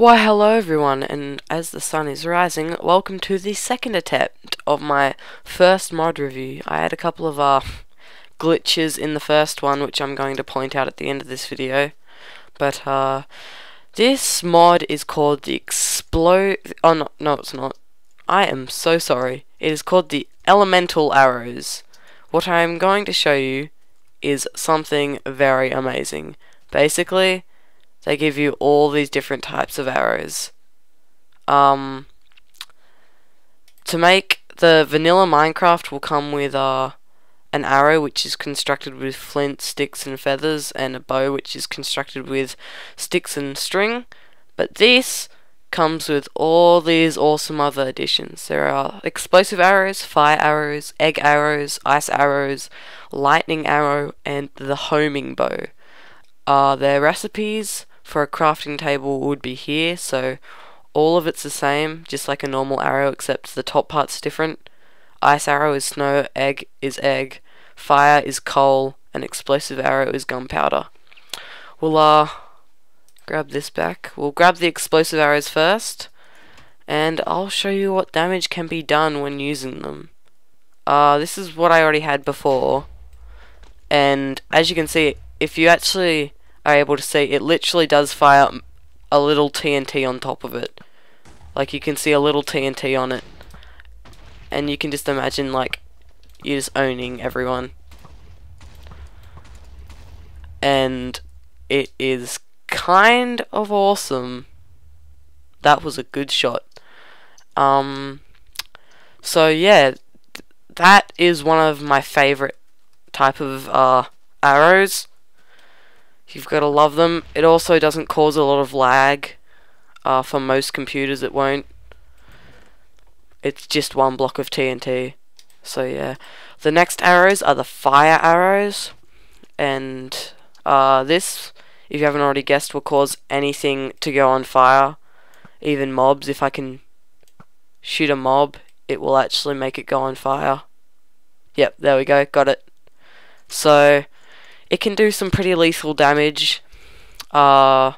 Why hello everyone, and as the sun is rising, welcome to the second attempt of my first mod review. I had a couple of glitches in the first one which I'm going to point out at the end of this video. But this mod is called the no it's not. I am so sorry. It is called the Elemental Arrows. What I am going to show you is something very amazing. Basically, they give you all these different types of arrows. To make the vanilla Minecraft will come with an arrow which is constructed with flint, sticks and feathers, and a bow which is constructed with sticks and string. But this comes with all these awesome other additions. There are explosive arrows, fire arrows, egg arrows, ice arrows, lightning arrow, and the homing bow. Their recipes for a crafting table would be here, so all of it's the same, just like a normal arrow, except the top part's different. Ice arrow is snow, egg is egg, fire is coal, and explosive arrow is gunpowder. We'll grab this back. We'll grab the explosive arrows first, and I'll show you what damage can be done when using them. This is what I already had before, and as you can see, if you actually are able to see, it literally does fire a little TNT on top of it. Like, you can see a little TNT on it, and you can just imagine like you're just owning everyone, and it is kind of awesome. That was a good shot. So yeah, that is one of my favorite type of arrows. You've got to love them. It also doesn't cause a lot of lag. For most computers it won't. It's just one block of TNT. So yeah. The next arrows are the fire arrows. And this, if you haven't already guessed, will cause anything to go on fire. Even mobs. If I can shoot a mob, it will actually make it go on fire. Yep, there we go. Got it. So it can do some pretty lethal damage. They're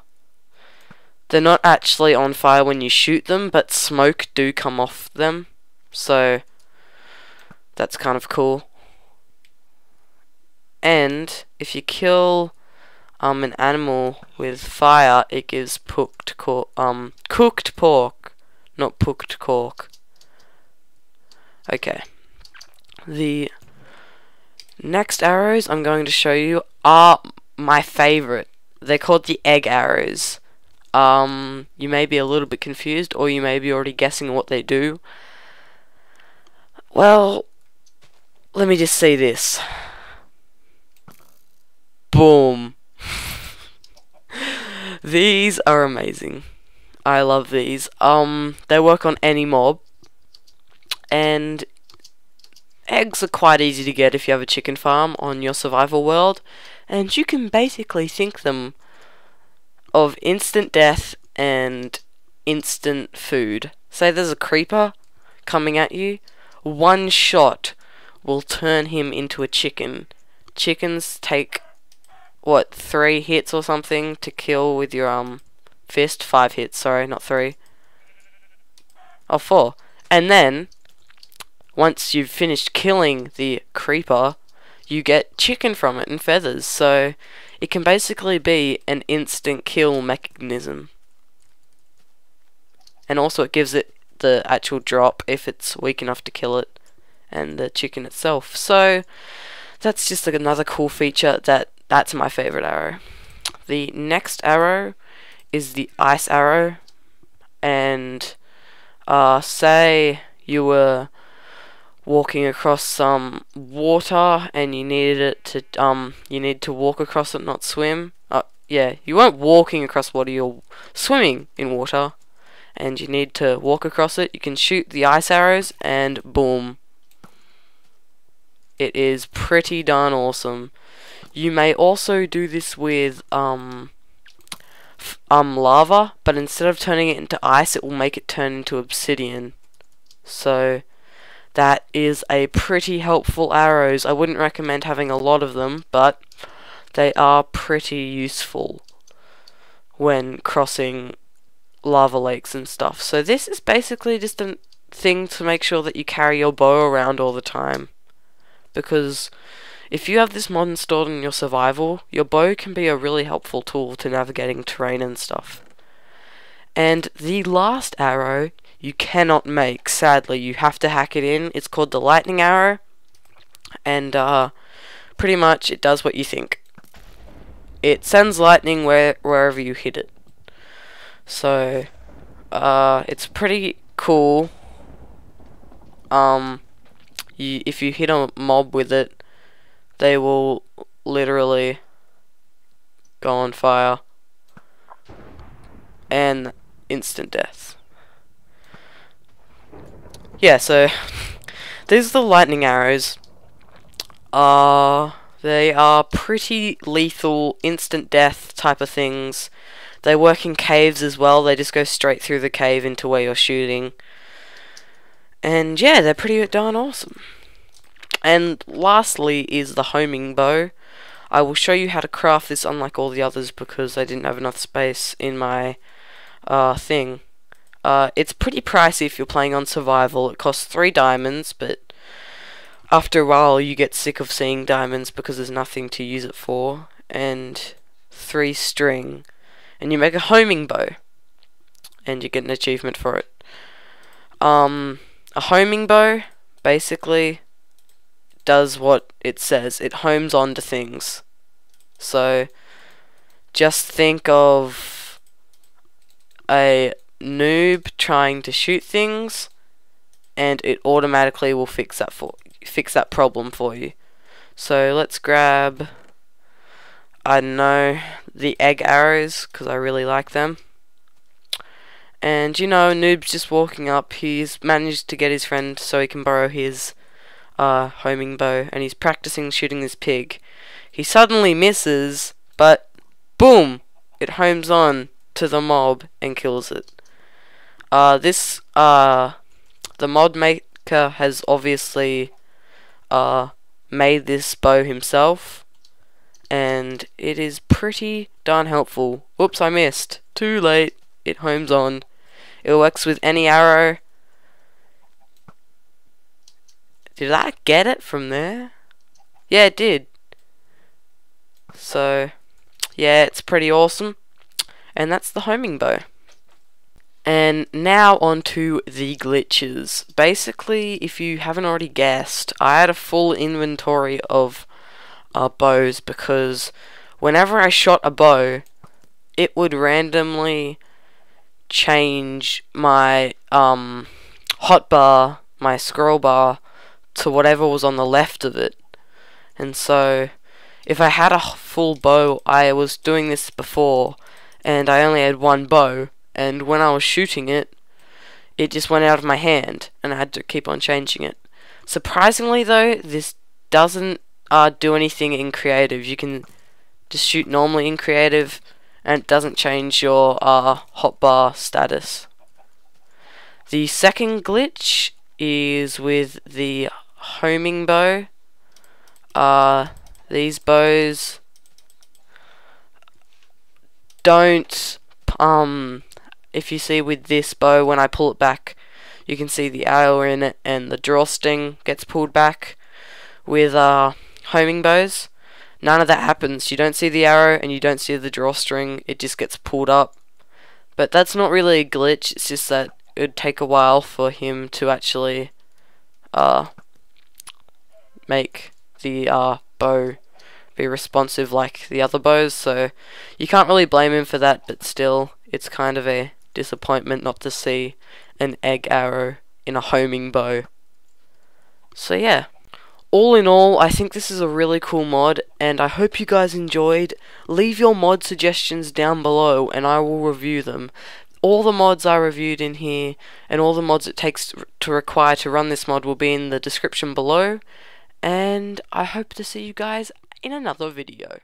not actually on fire when you shoot them, but smoke do come off them, so that's kind of cool. And if you kill an animal with fire, it gives cooked pork, not pooked cork. Okay. The next arrows I'm going to show you are my favorite. They're called the egg arrows. You may be a little bit confused, or you may be already guessing what they do. Well, let me just say this. Boom. These are amazing. I love these. They work on any mob, and eggs are quite easy to get if you have a chicken farm on your survival world, and you can basically think them of instant death and instant food. Say there's a creeper coming at you, one shot will turn him into a chicken. Chickens take, what, 3 hits or something to kill with your fist? 5 hits, sorry, not 3. Oh, 4. And then once you've finished killing the creeper, you get chicken from it and feathers, so it can basically be an instant kill mechanism. And also it gives it the actual drop if it's weak enough to kill it, and the chicken itself. So that's just like another cool feature. That's my favorite arrow. The next arrow is the ice arrow, and say you were walking across some water and you needed it to you need to walk across it, not swim. Yeah, you weren't walking across water, you're swimming in water, and you need to walk across it. You can shoot the ice arrows and boom. It is pretty darn awesome. You may also do this with lava, but instead of turning it into ice, it will make it turn into obsidian. So that is a pretty helpful arrows. I wouldn't recommend having a lot of them, but they are pretty useful when crossing lava lakes and stuff. So this is basically just a thing to make sure that you carry your bow around all the time, because if you have this mod installed in your survival, your bow can be a really helpful tool to navigating terrain and stuff. And the last arrow you cannot make, sadly. You have to hack it in. It's called the lightning arrow, and pretty much it does what you think. It sends lightning wherever you hit it. So it's pretty cool. If you hit a mob with it, they will literally go on fire and instant death. Yeah, so these are the lightning arrows. They are pretty lethal, instant death type of things. They work in caves as well. They just go straight through the cave into where you're shooting. And yeah, they're pretty darn awesome. And lastly is the homing bow. I will show you how to craft this unlike all the others because I didn't have enough space in my thing. It's pretty pricey if you're playing on survival. It costs 3 diamonds, but after a while you get sick of seeing diamonds because there's nothing to use it for. And 3 string. And you make a homing bow. And you get an achievement for it. A homing bow basically does what it says. It homes onto things. So just think of a noob trying to shoot things, and it automatically will fix that problem for you. So let's grab, I don't know, the egg arrows because I really like them. And you know, noob's just walking up. He's managed to get his friend so he can borrow his homing bow, and he's practicing shooting this pig. He suddenly misses, but boom, it homes on to the mob and kills it. The mod maker has obviously made this bow himself, and it is pretty darn helpful. Whoops, I missed. Too late. It homes on. It works with any arrow. Did I get it from there? Yeah, it did. So, yeah, it's pretty awesome. And that's the homing bow. And now on to the glitches. Basically, if you haven't already guessed, I had a full inventory of bows because whenever I shot a bow, it would randomly change my hotbar, my scroll bar, to whatever was on the left of it. And so if I had a full bow, I was doing this before and I only had one bow, and when I was shooting it, it just went out of my hand and I had to keep on changing it. Surprisingly though, this doesn't do anything in creative. You can just shoot normally in creative and it doesn't change your hotbar status. The second glitch is with the homing bow. These bows don't, if you see with this bow, when I pull it back, you can see the arrow in it and the drawstring gets pulled back. With homing bows, none of that happens. You don't see the arrow and you don't see the drawstring, it just gets pulled up. But that's not really a glitch, it's just that it would take a while for him to actually make the bow be responsive like the other bows, so you can't really blame him for that, but still, it's kind of a disappointment not to see an egg arrow in a homing bow. So yeah, all in all, I think this is a really cool mod, and I hope you guys enjoyed. Leave your mod suggestions down below, and I will review them. All the mods I reviewed in here, and all the mods it takes to require to run this mod will be in the description below, and I hope to see you guys in another video.